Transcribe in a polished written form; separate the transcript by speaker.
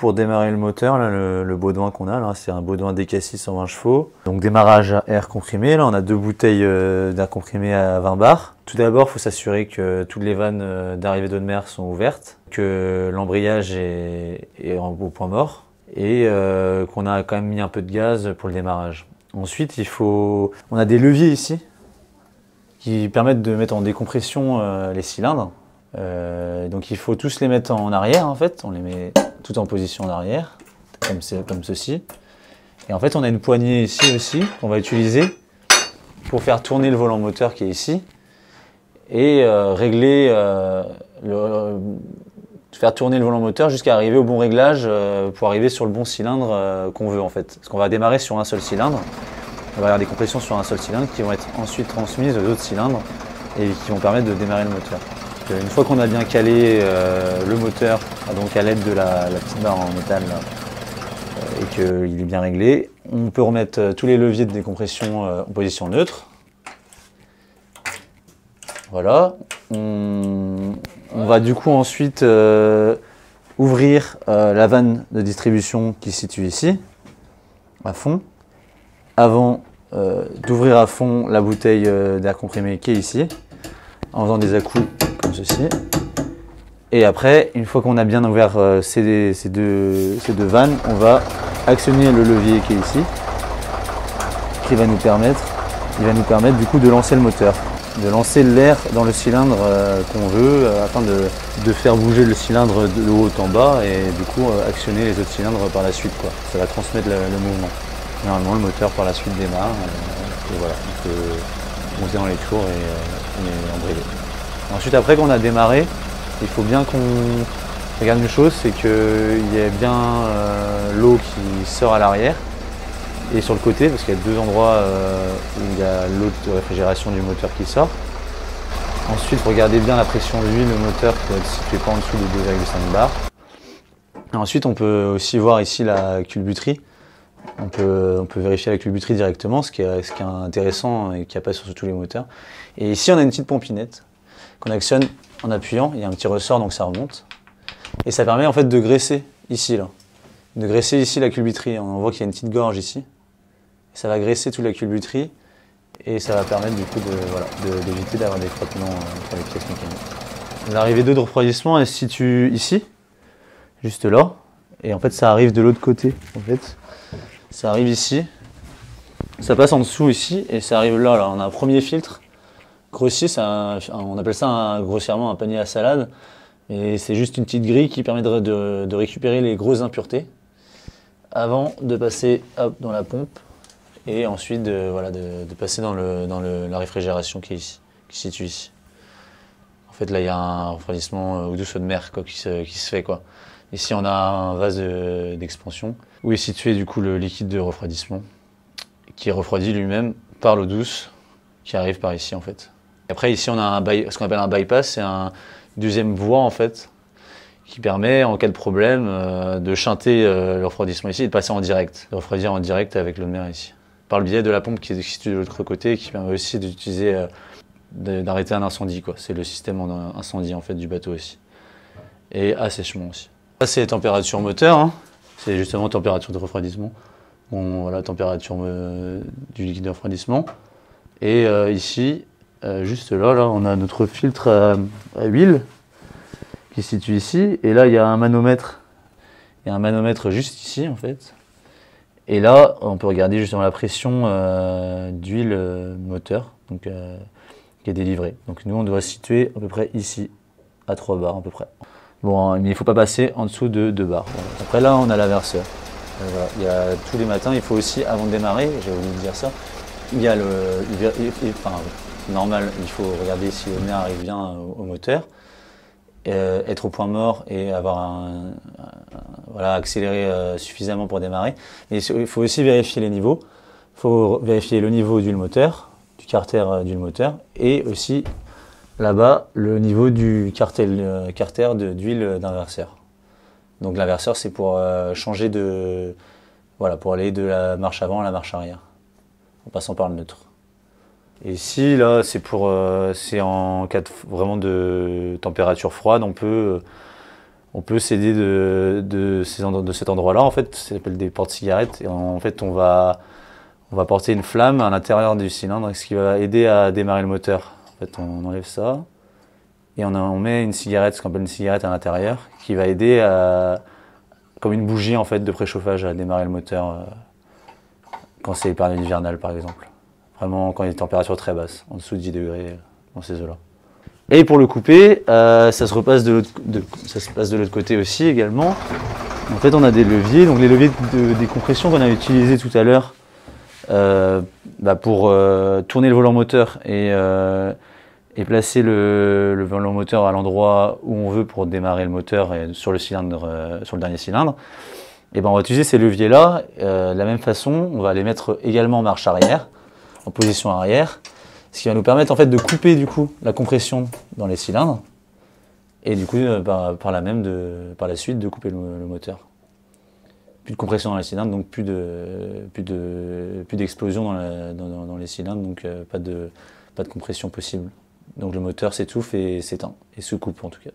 Speaker 1: pour démarrer le moteur, là, le Baudouin qu'on a, là, c'est un Baudouin DK6 120 chevaux. Donc démarrage à air comprimé, là on a 2 bouteilles d'air comprimé à 20 bars. Tout d'abord, il faut s'assurer que toutes les vannes d'arrivée d'eau de mer sont ouvertes, que l'embrayage est au point mort et qu'on a quand même mis un peu de gaz pour le démarrage. Ensuite, on a des leviers ici qui permettent de mettre en décompression les cylindres. Donc il faut tous les mettre en arrière en fait, on les met tout en position en arrière, comme ceci. Et en fait on a une poignée ici aussi qu'on va utiliser pour faire tourner le volant moteur qui est ici et faire tourner le volant moteur jusqu'à arriver au bon réglage pour arriver sur le bon cylindre qu'on veut en fait. Parce qu'on va démarrer sur un seul cylindre, on va avoir des compressions sur un seul cylindre qui vont être ensuite transmises aux autres cylindres et qui vont permettre de démarrer le moteur. Une fois qu'on a bien calé le moteur, donc à l'aide de la petite barre en métal et qu'il est bien réglé, on peut remettre tous les leviers de décompression en position neutre. Voilà. On va du coup ensuite ouvrir la vanne de distribution qui se situe ici, à fond, avant d'ouvrir à fond la bouteille d'air comprimé qui est ici, en faisant des à-coups comme ceci. Et après, une fois qu'on a bien ouvert ces deux vannes, on va actionner le levier qui est ici, qui va nous permettre du coup de lancer le moteur, de lancer l'air dans le cylindre qu'on veut, afin de faire bouger le cylindre de haut en bas et du coup actionner les autres cylindres par la suite, quoi. Ça va transmettre le mouvement. Normalement, le moteur par la suite démarre et voilà, on peut monter dans les tours et embrayer. Ensuite, après qu'on a démarré, il faut bien qu'on regarde une chose, c'est qu'il y ait bien l'eau qui sort à l'arrière et sur le côté, parce qu'il y a 2 endroits où il y a l'eau de réfrigération du moteur qui sort. Ensuite, regardez bien la pression de l'huile, le moteur qui doit être situé pas en dessous de 2,5 bars. Et ensuite, on peut aussi voir ici la culbuterie. On peut vérifier la culbuterie directement, ce qui est intéressant et qu'il n'y a pas sur tous les moteurs. Et ici, on a une petite pompinette qu'on actionne en appuyant. Il y a un petit ressort, donc ça remonte. Et ça permet en fait de graisser ici, là. De graisser ici la culbuterie. On voit qu'il y a une petite gorge ici. Et ça va graisser toute la culbuterie et ça va permettre du coup d'éviter d'avoir des frottements entre les pièces mécaniques. L'arrivée d'eau de refroidissement, elle se situe ici, juste là. Et en fait, ça arrive de l'autre côté. En fait, ça arrive ici, ça passe en dessous ici et ça arrive là. On a un premier filtre grossi, on appelle ça grossièrement un panier à salade. Et c'est juste une petite grille qui permet de récupérer les grosses impuretés avant de passer dans la pompe et ensuite de passer dans la réfrigération qui est ici, qui se situe ici. En fait, là, il y a un refroidissement eau douce, eau de mer qui se fait, quoi. Ici, on a un vase d'expansion où est situé du coup le liquide de refroidissement qui est refroidi lui-même par l'eau douce qui arrive par ici en fait. Après, ici, on a ce qu'on appelle un bypass, c'est une deuxième voie en fait qui permet, en cas de problème, de shunter le refroidissement ici et de passer en direct, de refroidir en direct avec l'eau de mer ici. Par le biais de la pompe qui est située de l'autre côté et qui permet aussi d'utiliser, d'arrêter un incendie, quoi. C'est le système incendie en fait du bateau aussi. Et assèchement aussi. Là, c'est température moteur, hein. C'est justement température de refroidissement. Bon, voilà, température du liquide de refroidissement. Et ici, juste là, on a notre filtre à huile qui se situe ici. Et là, il y a un manomètre. Il y a un manomètre juste ici, en fait. Et là, on peut regarder justement la pression d'huile moteur donc, qui est délivrée. Donc nous, on doit se situer à peu près ici, à 3 bars à peu près. Bon, mais il ne faut pas passer en dessous de 2 bars. Voilà. Après là, on a l'averseur. Voilà. Il y a tous les matins, il faut aussi, avant de démarrer, j'ai oublié de dire ça, il y a normal, il faut regarder si le nerf arrive bien au moteur, être au point mort et avoir accélérer suffisamment pour démarrer. Et il faut aussi vérifier les niveaux. Il faut vérifier le niveau d'huile moteur, du carter d'huile moteur, et aussi là-bas le niveau du carter d'huile d'inverseur. Donc l'inverseur, c'est pour changer pour aller de la marche avant à la marche arrière, en passant par le neutre. Et ici, là, c'est en cas vraiment de température froide, on peut on peut s'aider de cet endroit-là, en fait, ça s'appelle des portes-cigarettes, et en fait on va porter une flamme à l'intérieur du cylindre, ce qui va aider à démarrer le moteur. En fait, on enlève ça, et on met une cigarette, ce qu'on appelle une cigarette à l'intérieur, qui va aider comme une bougie en fait, de préchauffage à démarrer le moteur quand c'est période hivernale par exemple. Vraiment quand il y a des températures très basses, en dessous de 10 degrés dans ces eaux-là. Et pour le couper, ça se passe de l'autre côté aussi également. En fait, on a des leviers, donc les leviers de décompression qu'on a utilisés tout à l'heure pour tourner le volant moteur et placer le volant moteur à l'endroit où on veut pour démarrer le moteur et sur le cylindre, sur le dernier cylindre. Et ben on va utiliser ces leviers-là de la même façon. On va les mettre également en marche arrière, en position arrière. Ce qui va nous permettre en fait de couper du coup la compression dans les cylindres et du coup par la suite de couper le moteur. Plus de compression dans les cylindres, donc plus d'explosion dans les cylindres, donc pas de compression possible. Donc le moteur s'étouffe et s'éteint, et se coupe en tout cas.